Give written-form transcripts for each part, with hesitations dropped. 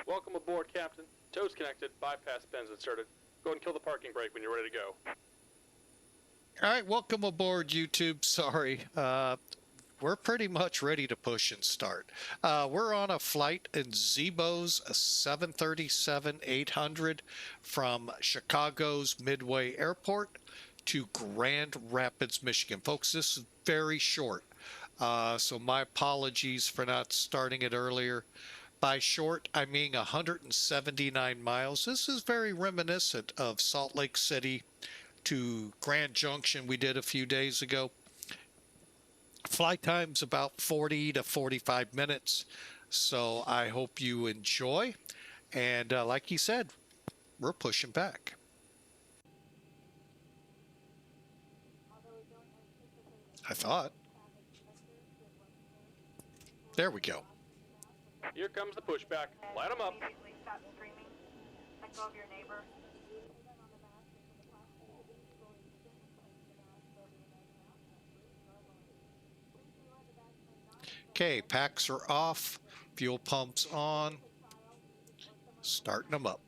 Welcome aboard, Captain. Tows connected, bypass pins inserted. Go ahead and kill the parking brake when you're ready to go. All right, welcome aboard, YouTube. Sorry, we're pretty much ready to push and start. We're on a flight in Zibo's 737-800 from Chicago's Midway Airport to Grand Rapids, Michigan. Folks, this is very short, so my apologies for not starting it earlier. By short, I mean 179 miles. This is very reminiscent of Salt Lake City to Grand Junction we did a few days ago. Flight time's about 40 to 45 minutes, so I hope you enjoy. And like he said, we're pushing back. I thought. There we go. Here comes the pushback. Light them up. Stop screaming. Let go of your neighbor. Okay, packs are off, fuel pumps on, starting them up.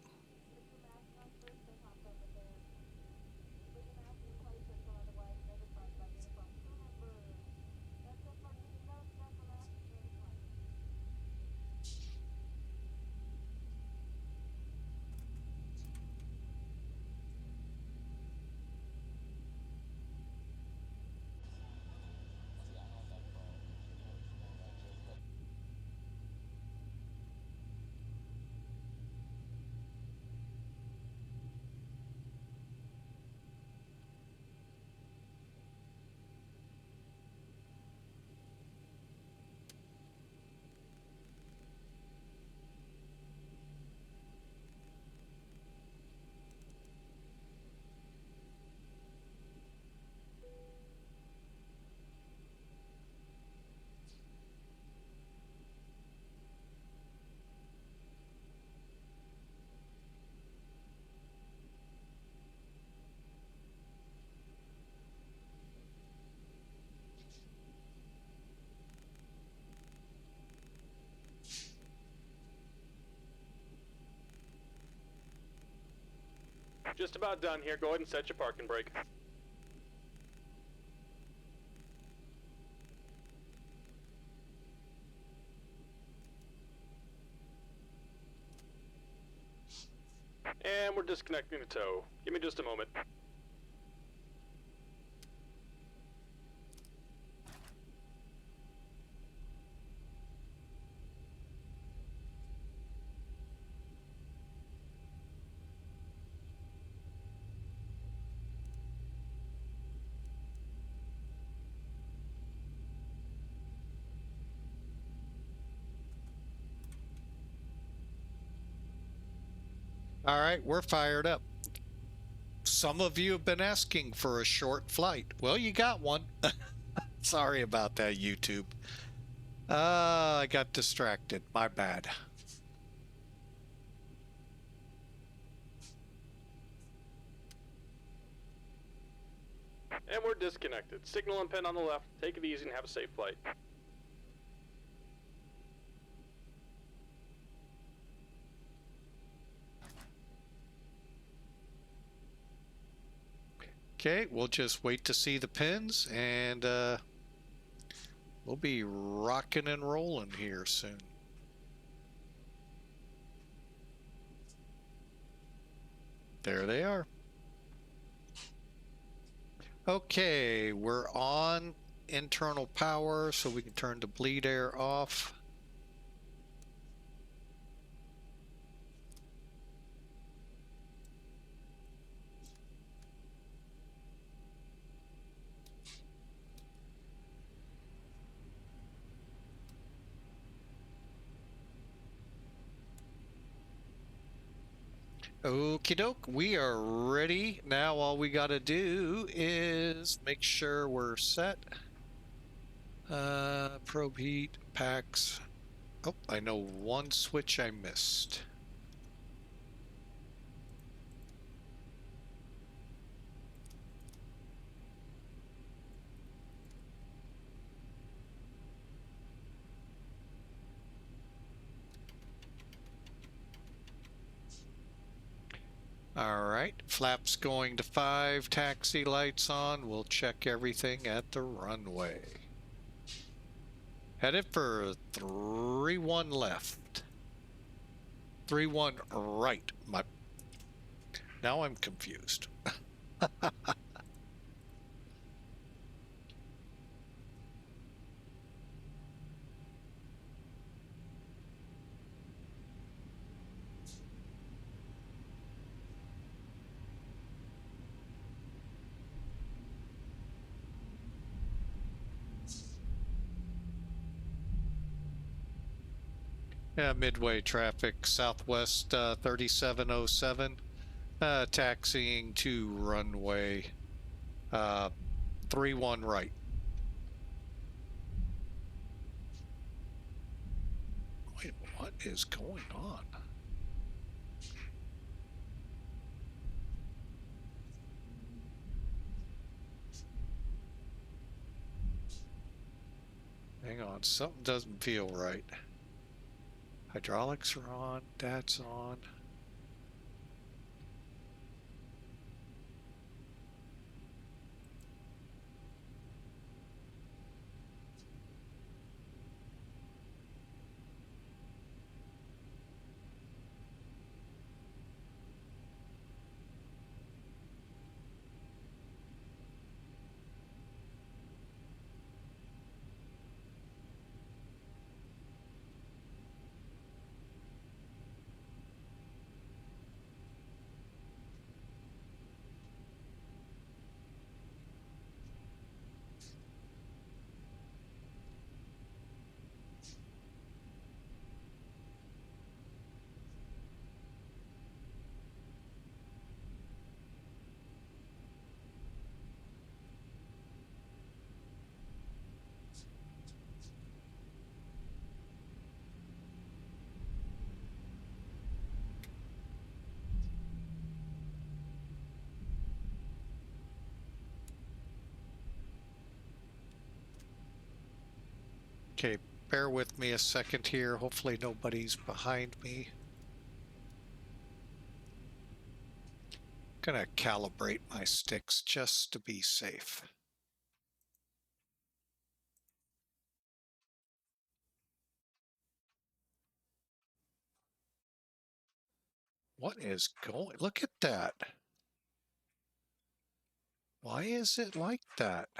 Just about done here. Go ahead and set your parking brake. And we're disconnecting the tow. Give me just a moment. All right, we're fired up. Some of you have been asking for a short flight. Well, you got one. Sorry about that, YouTube. I got distracted. My bad. And we're disconnected. Signal and pin on the left. Take it easy and have a safe flight. Okay, we'll just wait to see the pins, and we'll be rocking and rolling here soon. There they are. Okay, we're on internal power, so we can turn the bleed air off. Okie doke, we are ready. Now all we gotta do is make sure we're set. Probe heat, packs. Oh, I know one switch I missed. All right, flaps going to 5, taxi lights on. We'll check everything at the runway. Headed for 3-1 left. 3-1 right. Now I'm confused. Yeah, Midway traffic, Southwest 3707, taxiing to runway 3-1 right. Wait, what is going on? Hang on, something doesn't feel right. Hydraulics are on, that's on. Okay, bear with me a second here. Hopefully nobody's behind me. Gonna calibrate my sticks just to be safe. What is going? Look at that. Why is it like that?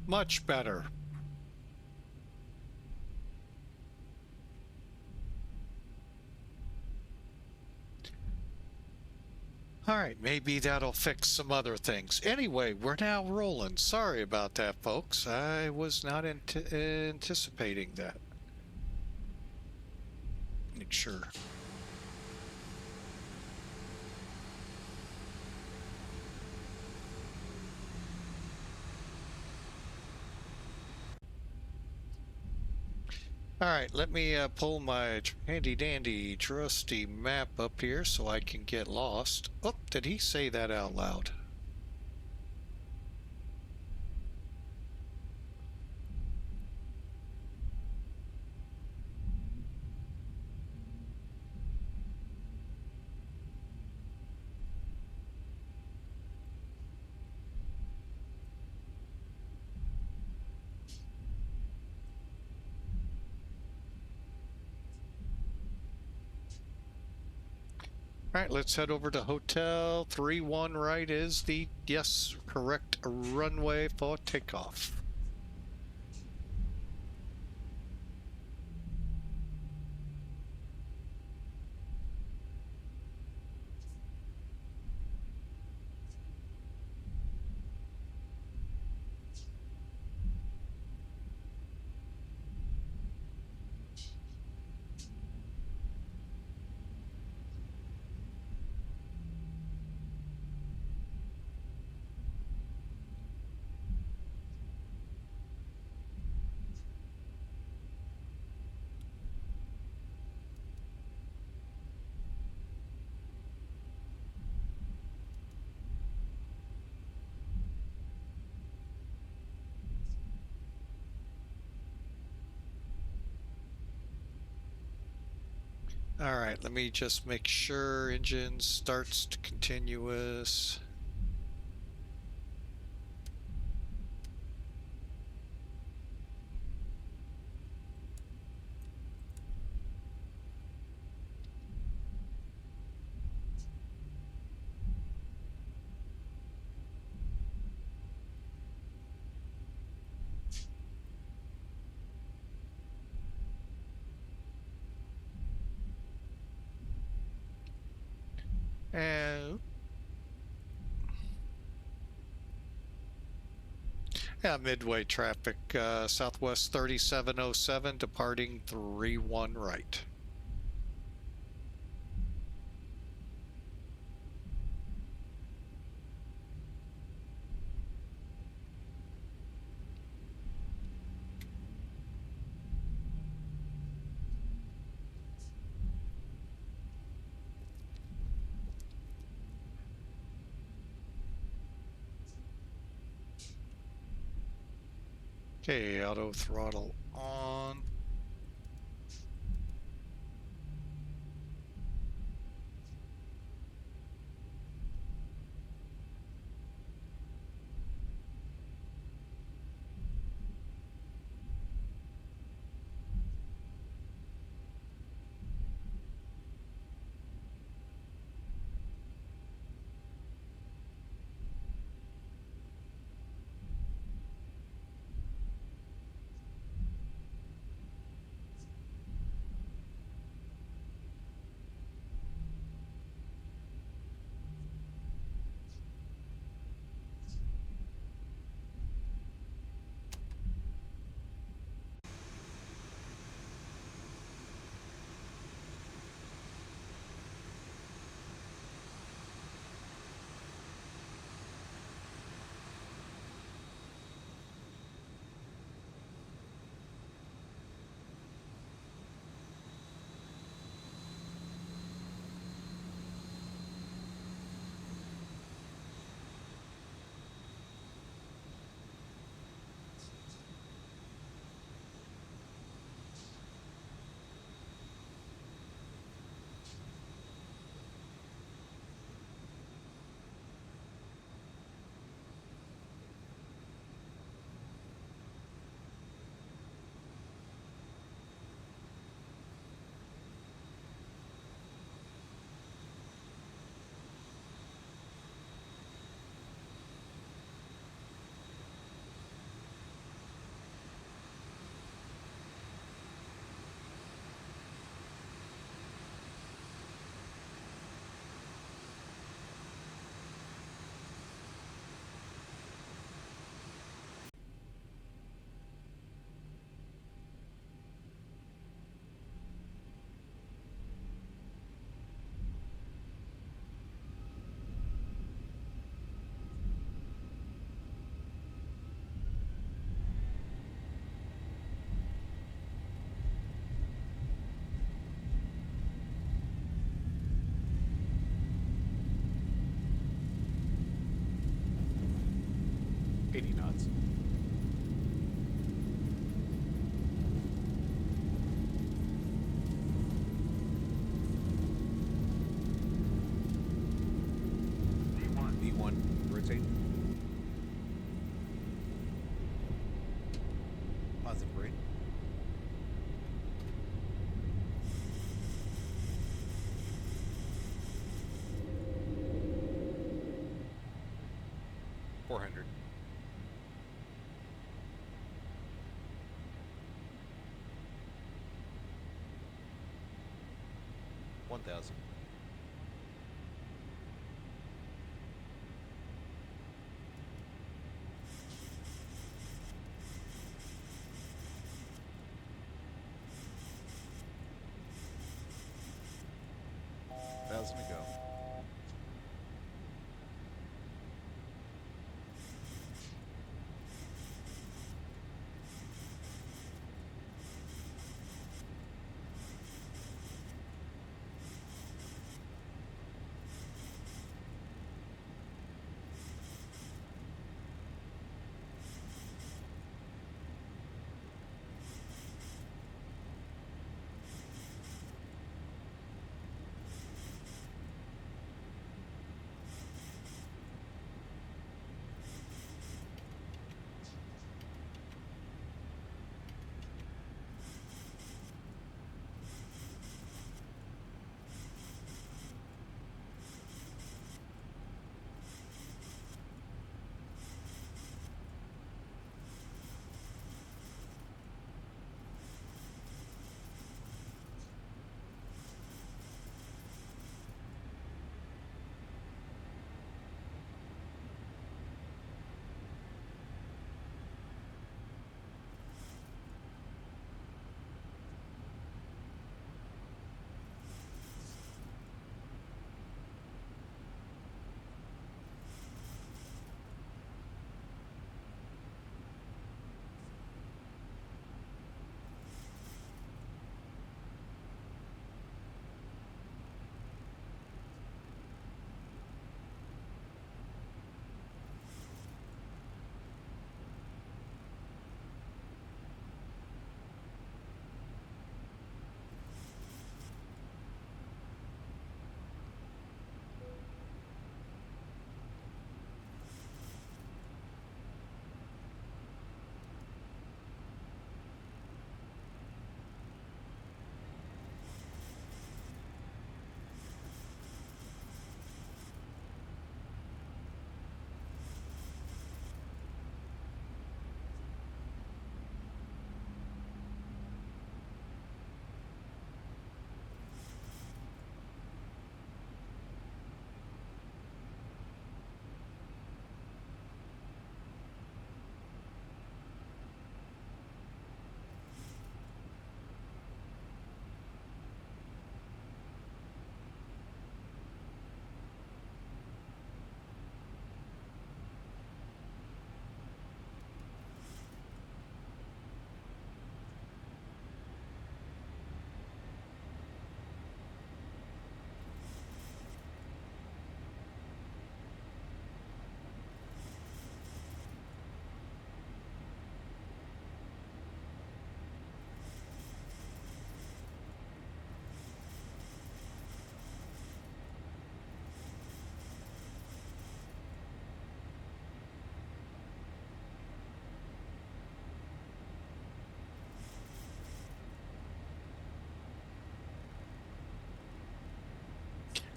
Much better. All right, maybe that'll fix some other things. Anyway, we're now rolling. Sorry about that, folks. I was not anticipating that. Make sure. All right, let me pull my handy dandy trusty map up here so I can get lost. Oh, did he say that out loud? All right, let's head over to Hotel 31 right is the, yes, correct runway for takeoff. All right, let me just make sure engine starts to continuous. And yeah, Midway traffic, Southwest 3707, departing 31 right. Okay, auto throttle on. 80 knots. V1, rotate. Positive grade. $400. $1,000. $1,000 to go.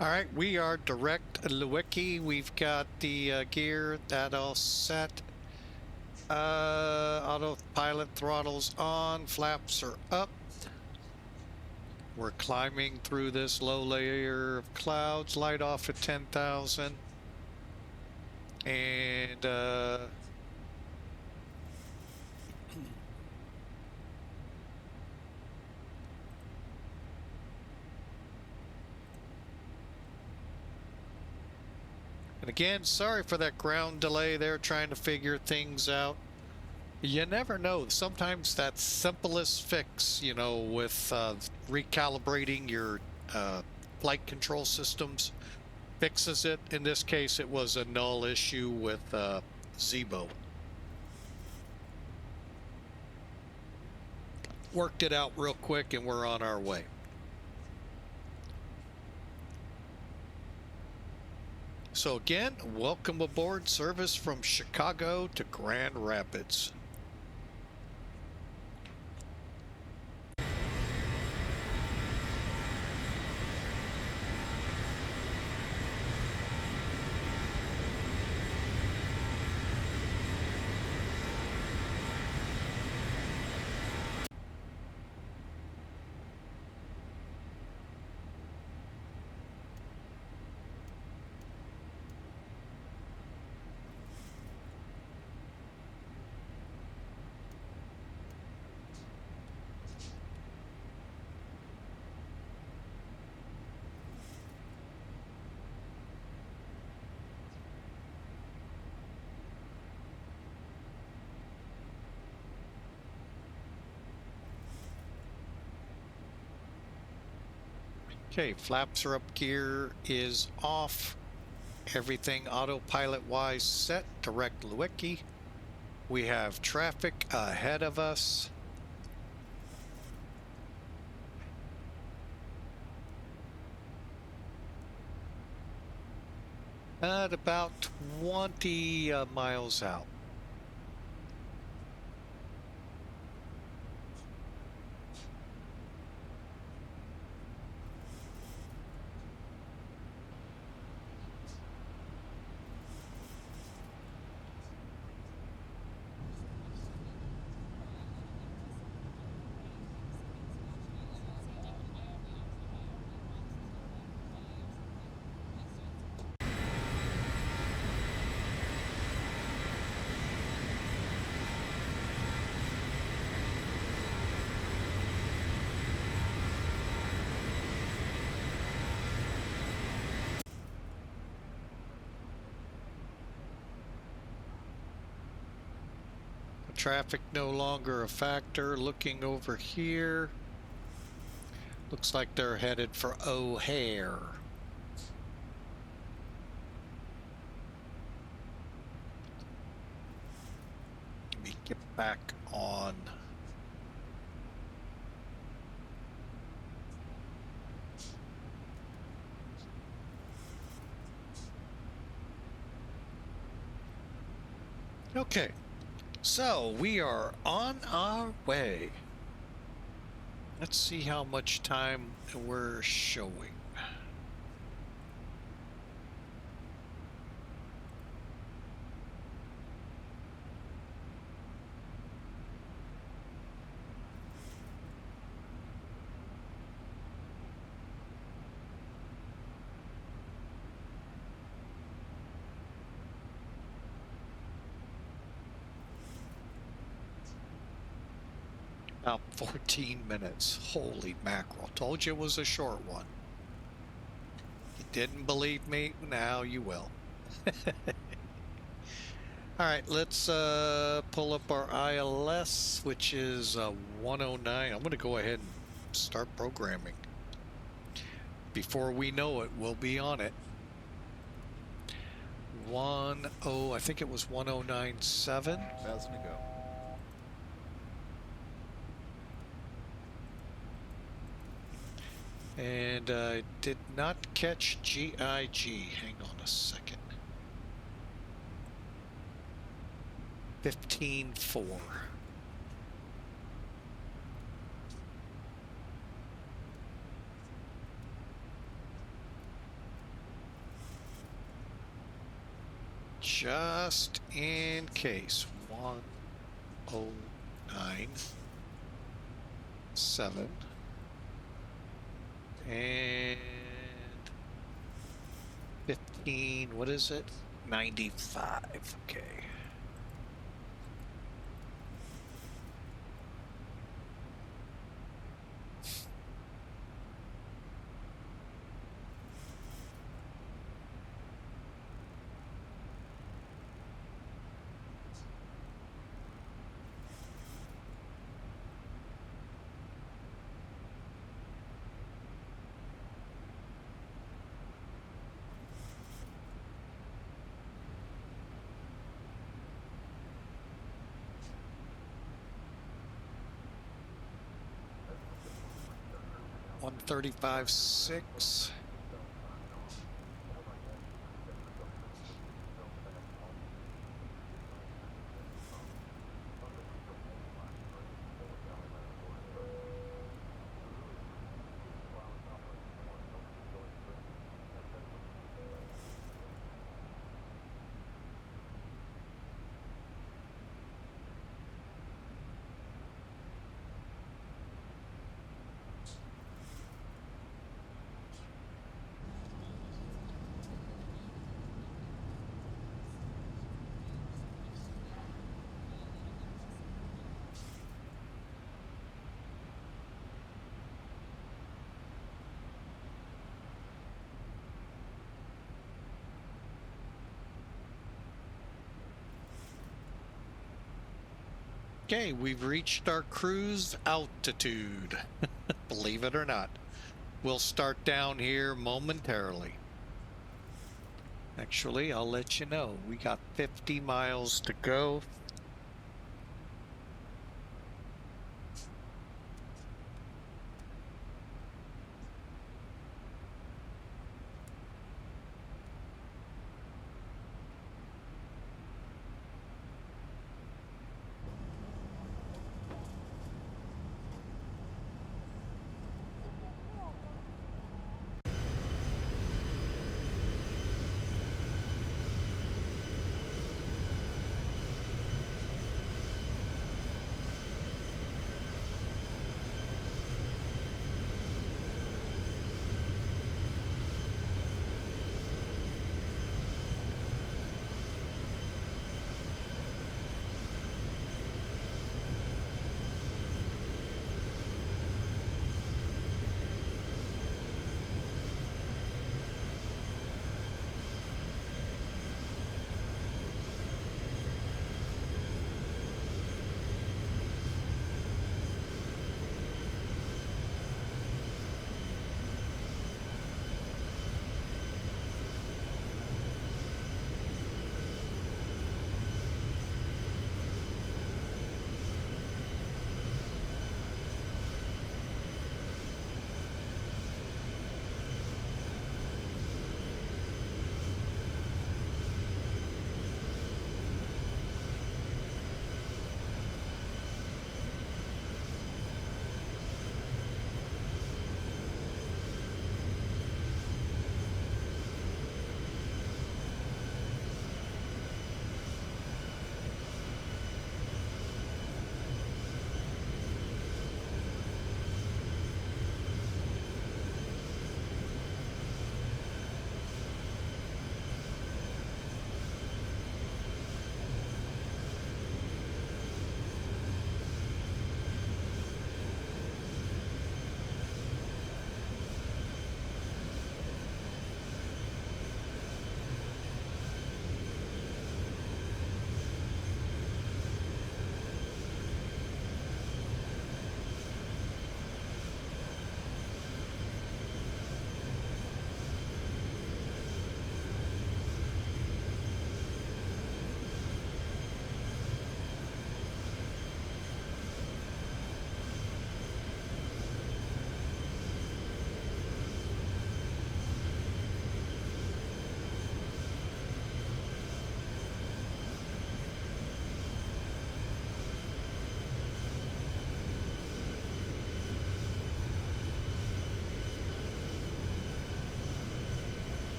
All right, we are direct Lewicki. We've got the gear that all set. Autopilot throttles on, flaps are up. We're climbing through this low layer of clouds, light off at 10,000. And and again, sorry for that ground delay there, trying to figure things out. You never know. Sometimes that simplest fix, you know, with recalibrating your flight control systems, fixes it. In this case, it was a null issue with Zibo. worked it out real quick and we're on our way. So again, welcome aboard service from Chicago to Grand Rapids. Okay, flaps are up, gear is off. Everything autopilot wise set, direct Lewicki. We have traffic ahead of us. At about 20 miles out. Traffic no longer a factor. Looking over here, looks like they're headed for O'Hare. Let me get back on. Okay. So we are on our way. Let's see how much time we're showing. About 14 minutes. Holy mackerel. Told you it was a short one. You didn't believe me? Now you will. Alright, let's pull up our ILS, which is 109. I'm going to go ahead and start programming. Before we know it, we'll be on it. I think it was 1097. 1,000 to go. And I did not catch GIG. Hang on a second. 15.4. Just in case. 109.7. And 15, what is it? 95, okay. 135.6. Okay, we've reached our cruise altitude, believe it or not. We'll start down here momentarily. Actually, I'll let you know. We got 50 miles to go.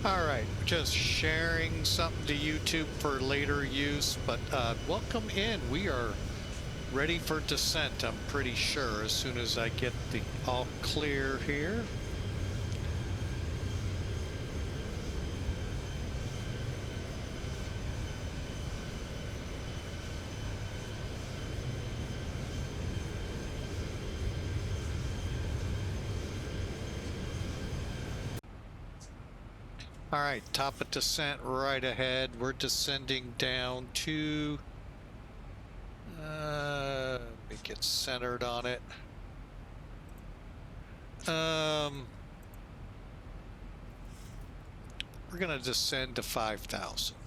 All right, just sharing something to YouTube for later use, but welcome in. We are ready for descent, I'm pretty sure, as soon as I get the all clear here. All right, top of descent right ahead. We're descending down to... let me get centered on it. We're going to descend to 5,000.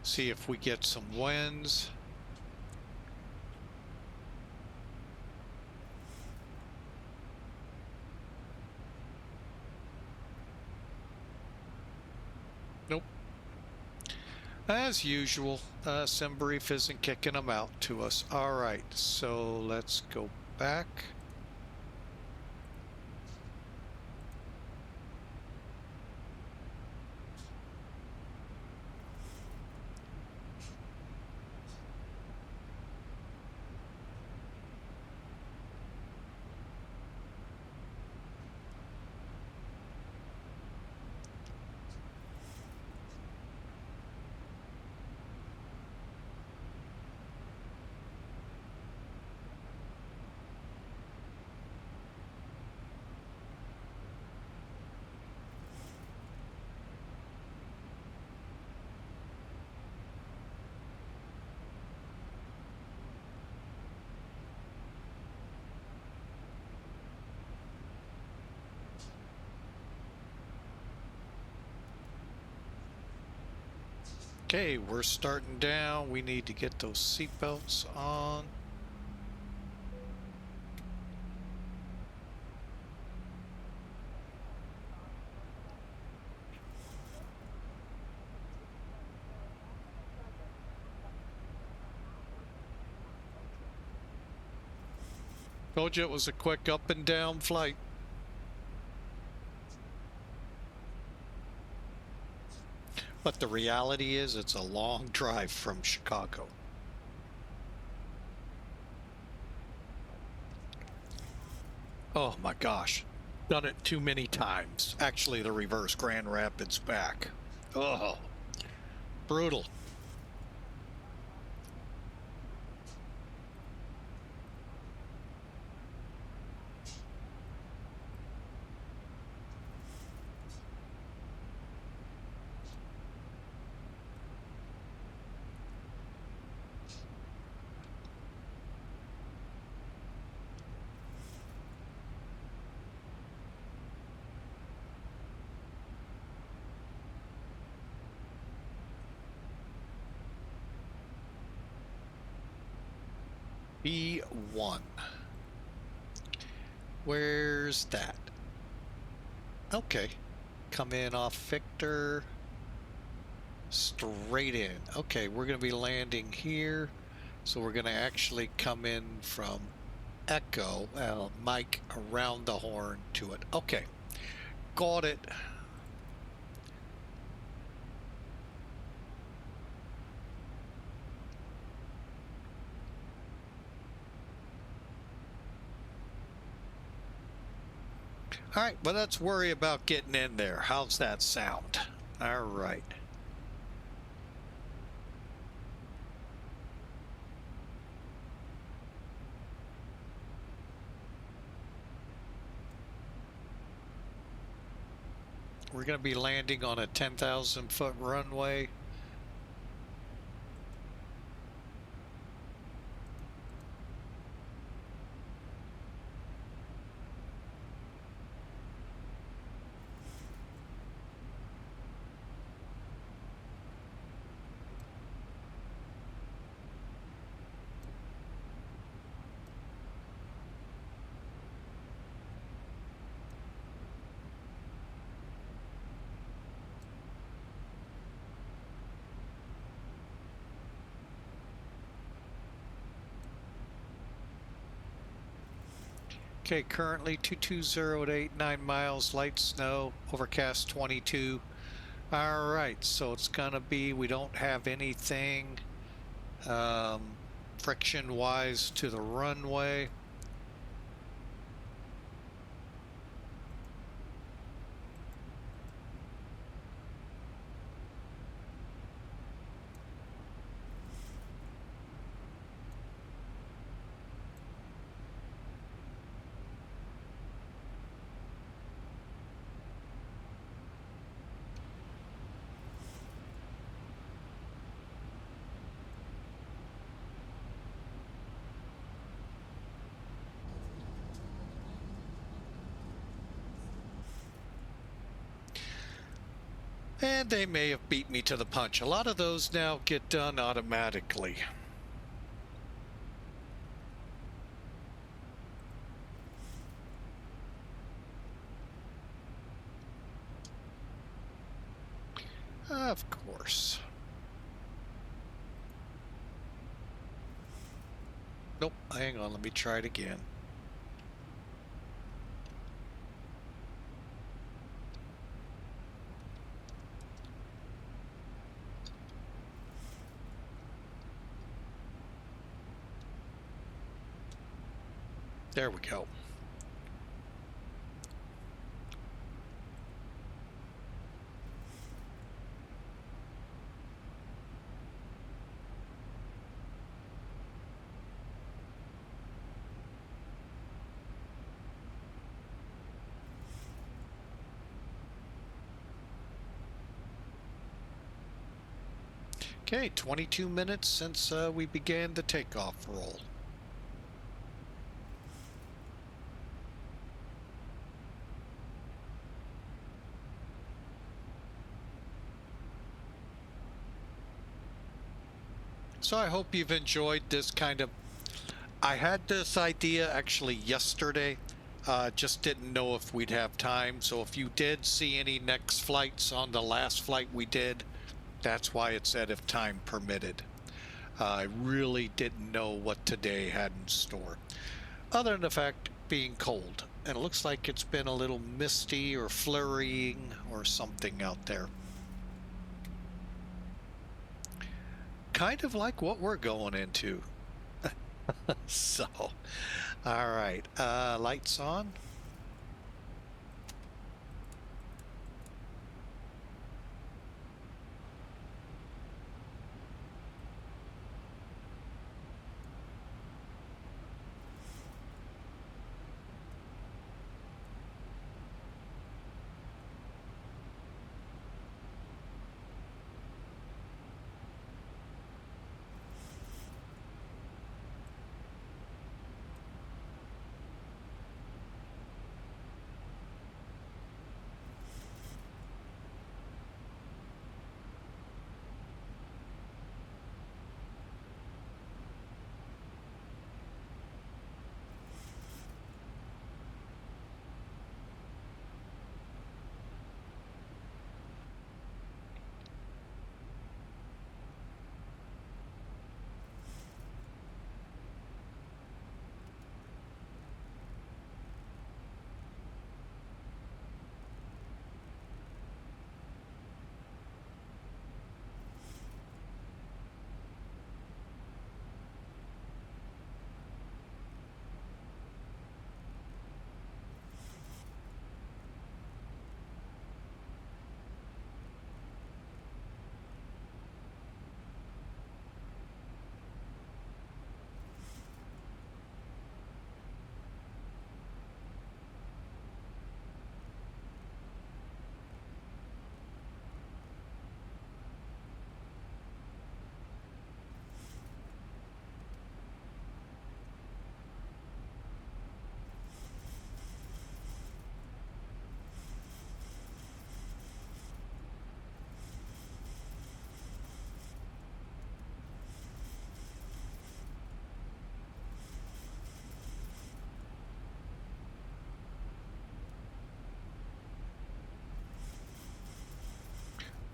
See if we get some winds. Nope. As usual, SimBrief isn't kicking them out to us. All right, so let's go back. Okay, we're starting down. We need to get those seatbelts on. Told you it was a quick up and down flight. But the reality is it's a long drive from Chicago. Oh my gosh. Done it too many times. Actually, the reverse, Grand Rapids back. Oh, brutal. B1. Where's that? Okay. Come in off Victor. Straight in. Okay, we're going to be landing here. So we're going to actually come in from Echo, Mike around the horn to it. Okay. Got it. All right, but let's worry about getting in there. How's that sound? All right. We're going to be landing on a 10,000 foot runway. Okay, currently 220 at 89 miles, light snow, overcast 22. All right, so it's gonna be, we don't have anything friction wise to the runway. And they may have beat me to the punch. A lot of those now get done automatically. Of course. Nope, hang on, let me try it again. There we go. Okay, 22 minutes since we began the takeoff roll. So I hope you've enjoyed this kind of, I had this idea actually yesterday, just didn't know if we'd have time. So if you did see any next flights on the last flight we did, that's why it said if time permitted. I really didn't know what today had in store, other than the fact being cold. And it looks like it's been a little misty or flurrying or something out there. Kind of like what we're going into. So, all right, lights on.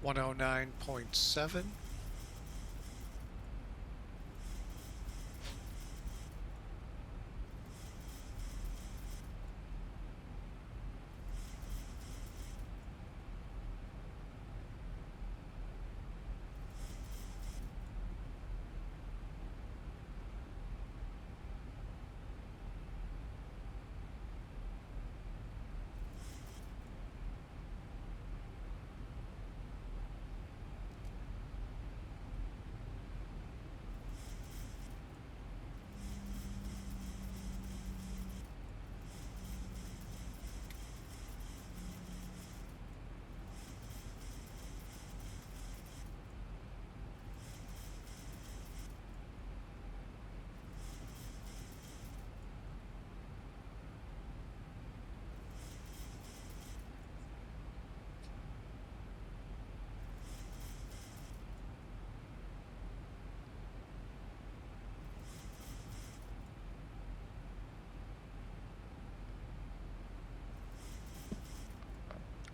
One 109.7.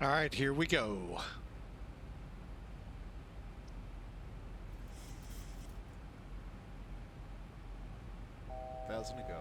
All right, here we go. Thousand to go.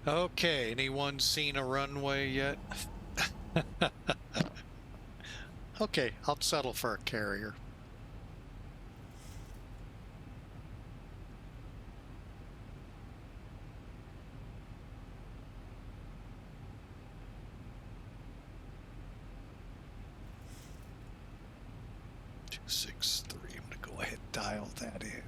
Okay, anyone seen a runway yet? Okay, I'll settle for a carrier. Two, 6, 3. I'm gonna go ahead and dial that in.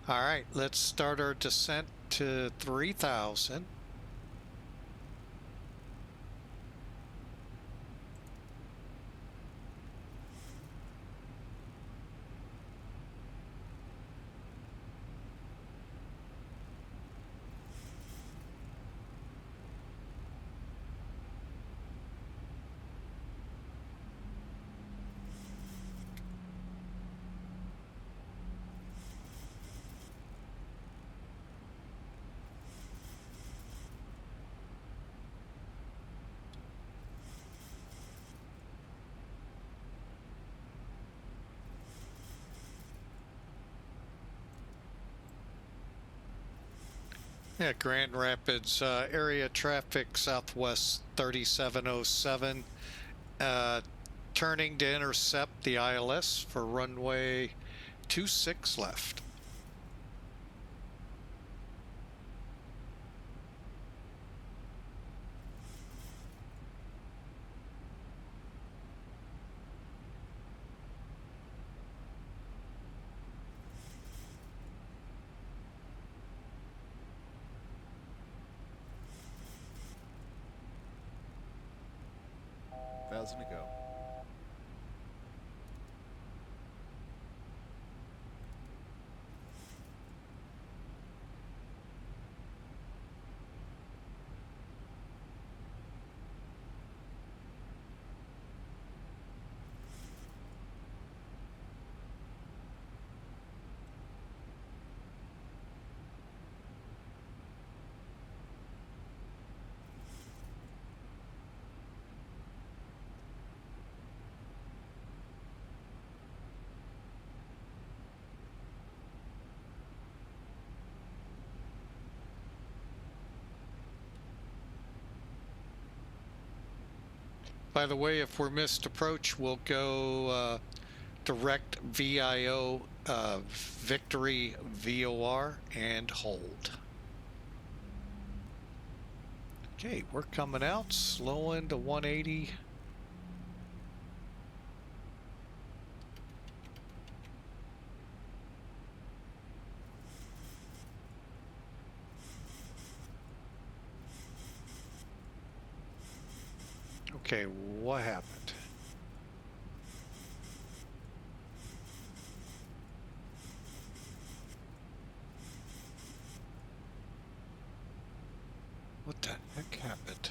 All right, let's start our descent to 3,000. Yeah, Grand Rapids area traffic southwest 3707. Turning to intercept the ILS for runway 26 left. Thousand to go. By the way, if we're missed approach, we'll go direct VIO Victory VOR and hold. Okay, we're coming out, slowing to 180. Okay, what happened? What the heck happened?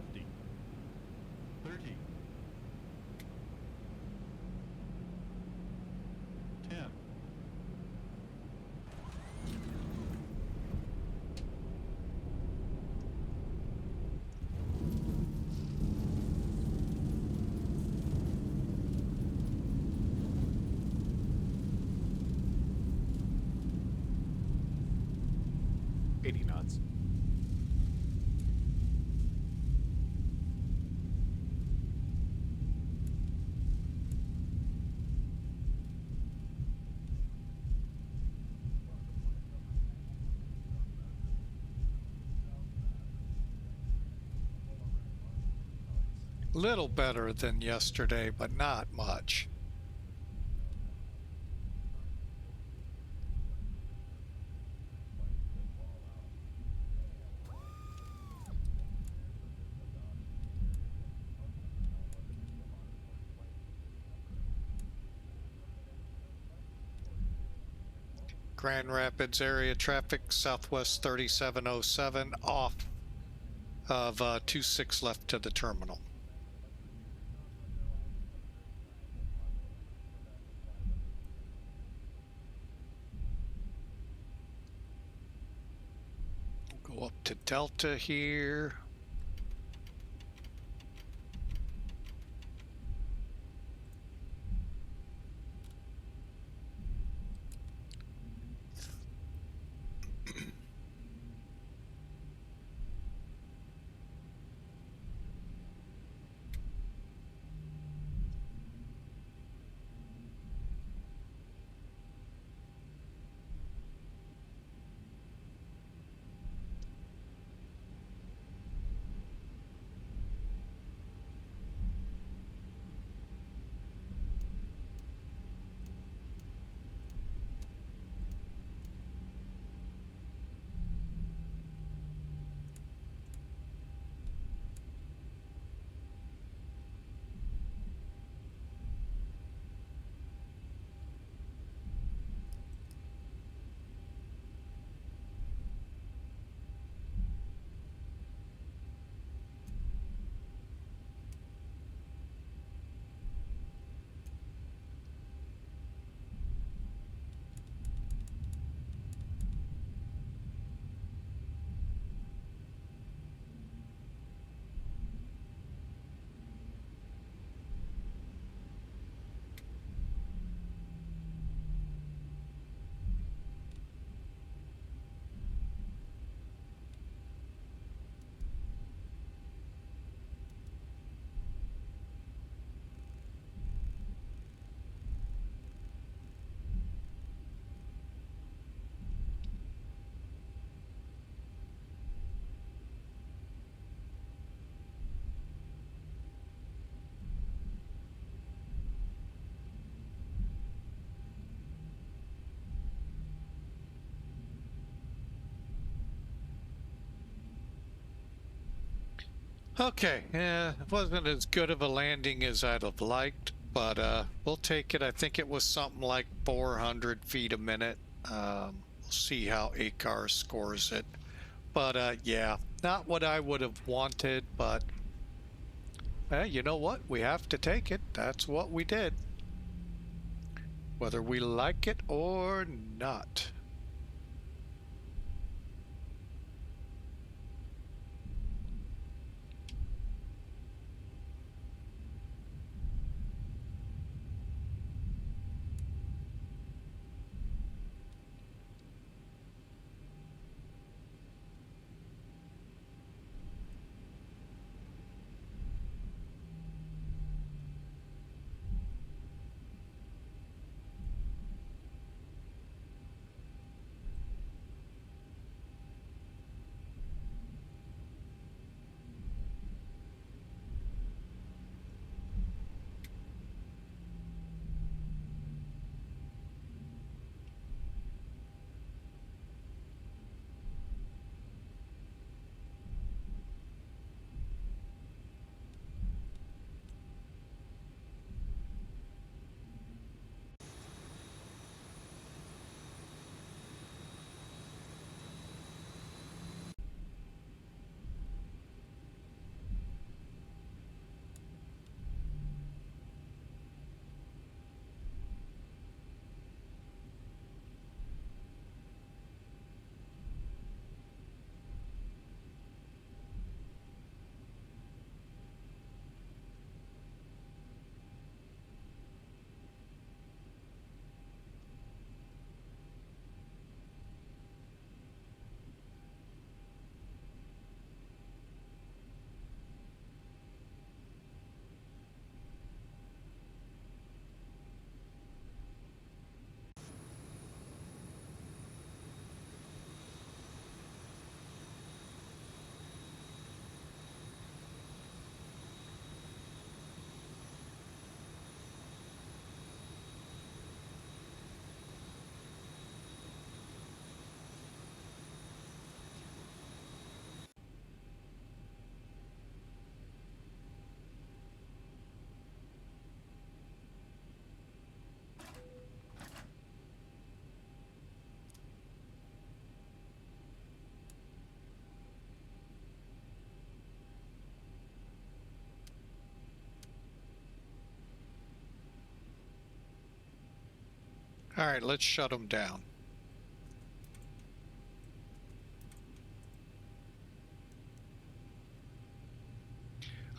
50, 30, 10. Knots. Little better than yesterday, but not much. Grand Rapids area traffic, Southwest 3707, off of 26 left to the terminal. We'll go up to Delta here. Okay, yeah, it wasn't as good of a landing as I'd have liked, but we'll take it. I think it was something like 400 feet a minute. We'll see how ACAR scores it. But yeah, not what I would have wanted, but you know what? We have to take it. That's what we did. Whether we like it or not. All right, let's shut them down.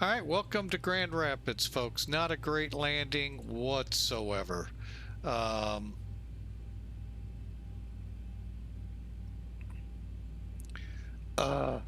All right, welcome to Grand Rapids, folks. Not a great landing whatsoever. Um, uh,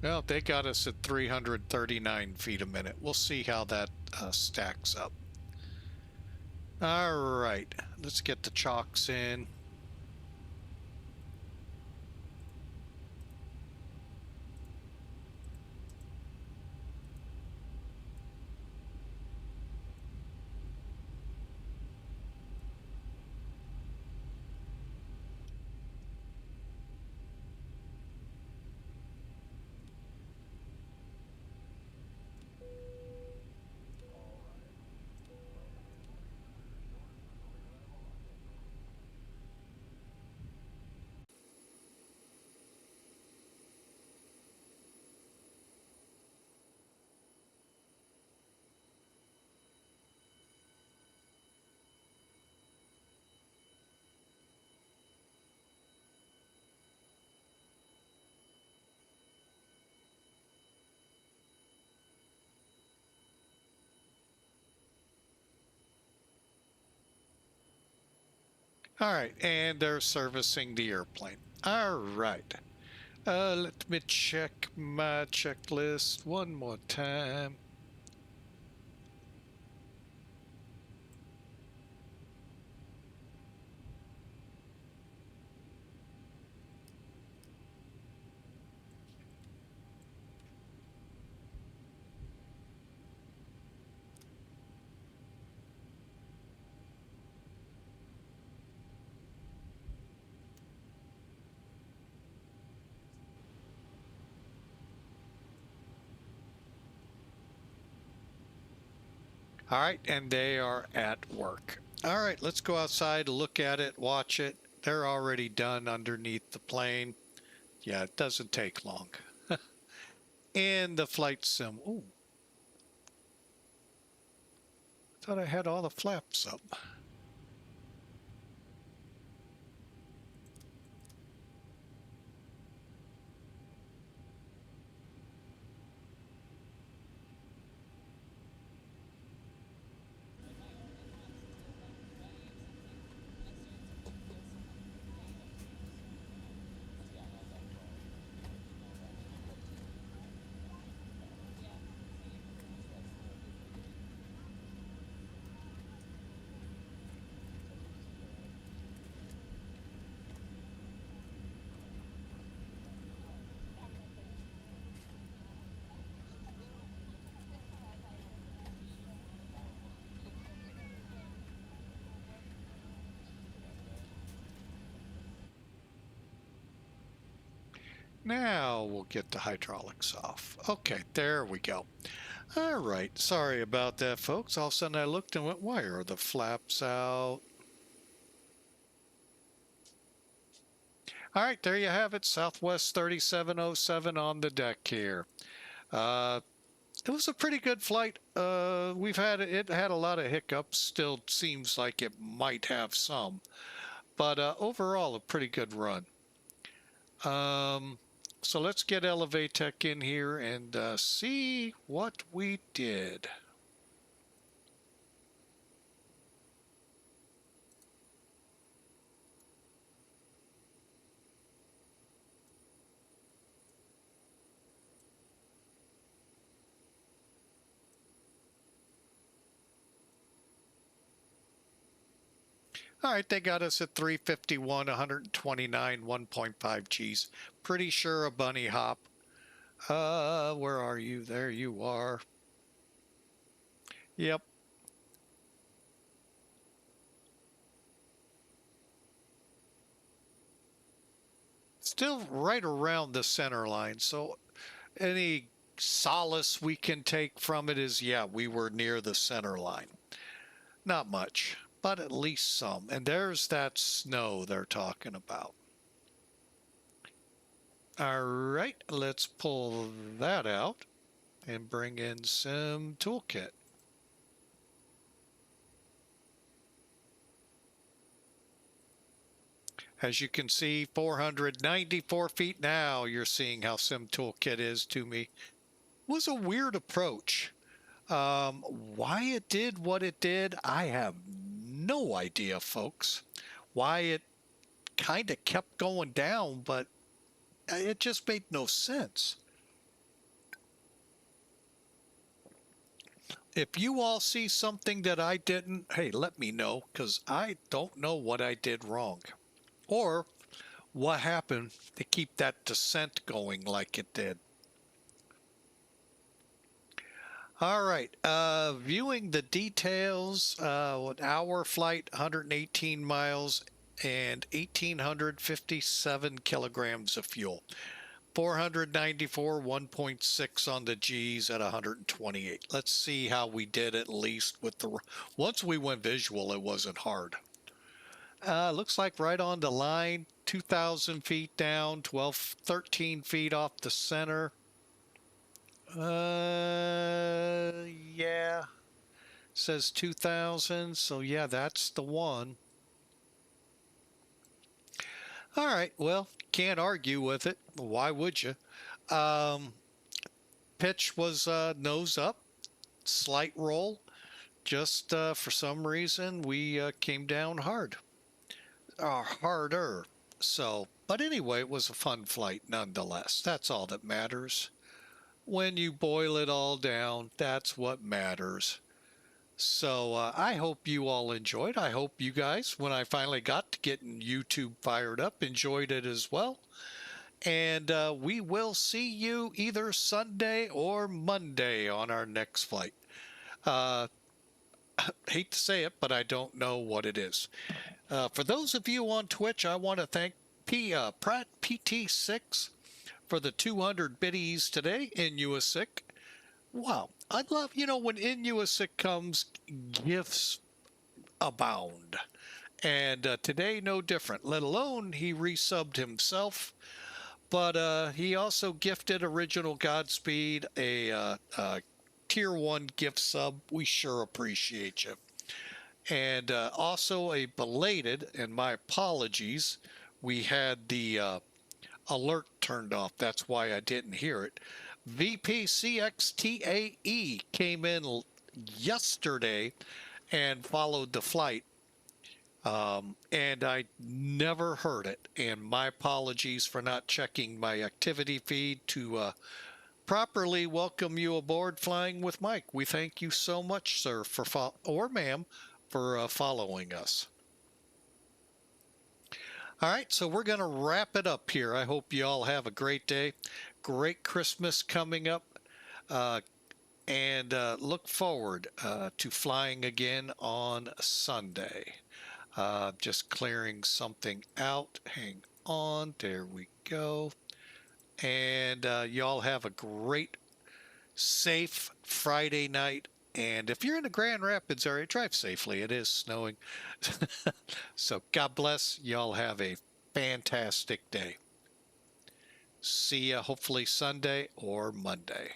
well, they got us at 339 feet a minute. We'll see how that stacks up. All right, let's get the chocks in. All right, and they're servicing the airplane. All right. Let me check my checklist one more time. All right, and they are at work. All right, let's go outside, look at it, watch it. They're already done underneath the plane. Yeah, it doesn't take long. And the flight sim. Ooh. Thought I had all the flaps up. Now we'll get the hydraulics off. Okay, there we go. All right, sorry about that, folks. All of a sudden I looked and went, why are the flaps out? All right, there you have it. Southwest 3707 on the deck here. It was a pretty good flight. It had a lot of hiccups. Still seems like it might have some, but overall a pretty good run. So let's get Elevatech in here and see what we did. All right, they got us at 351, 129, 1.5 Gs. Pretty sure a bunny hop. Where are you? There you are. Yep. Still right around the center line, so any solace we can take from it is, yeah, we were near the center line. Not much, but at least some. And there's that snow they're talking about. All right, let's pull that out and bring in some Toolkit. As you can see, 494 feet now, you're seeing how Sim Toolkit is to me. It was a weird approach. Why it did what it did, I have no idea, folks. Why it kind of kept going down, but it just made no sense. If you all see something that I didn't, hey, let me know, because I don't know what I did wrong. Or what happened to keep that descent going like it did. All right, viewing the details, an hour flight, 118 miles, and 1,857 kilograms of fuel. 494, 1.6 on the G's at 128. Let's see how we did at least with the... Once we went visual, it wasn't hard. Looks like right on the line, 2,000 feet down, 13 feet off the center. Yeah. Says 2,000, so yeah, that's the one. All right, well, can't argue with it. Why would you? Pitch was nose up, slight roll. Just for some reason, we came down hard. Harder. So, but anyway, it was a fun flight nonetheless. That's all that matters. When you boil it all down, that's what matters. So I hope you all enjoyed. I hope you guys, when I finally got to getting YouTube fired up, enjoyed it as well. And we will see you either Sunday or Monday on our next flight. Hate to say it, but I don't know what it is. For those of you on Twitch, I want to thank Pratt PT6 for the 200 biddies today in USIC. Wow, I love, when in USIC comes, gifts abound. And today, no different, let alone he resubbed himself. But he also gifted Original Godspeed a Tier 1 gift sub. We sure appreciate you. And also a belated, and my apologies, we had the alert turned off. That's why I didn't hear it. VPCXTAE came in yesterday and followed the flight. And I never heard it. And my apologies for not checking my activity feed to properly welcome you aboard Flying with Mike. We thank you so much, sir, or ma'am, for following us. All right, so we're going to wrap it up here. I hope you all have a great day. Great Christmas coming up. And look forward to flying again on Sunday. Just clearing something out. Hang on. There we go. And y'all have a great, safe Friday night. And if you're in the Grand Rapids area, drive safely. It is snowing. So God bless. Y'all have a fantastic day. See ya hopefully Sunday or Monday.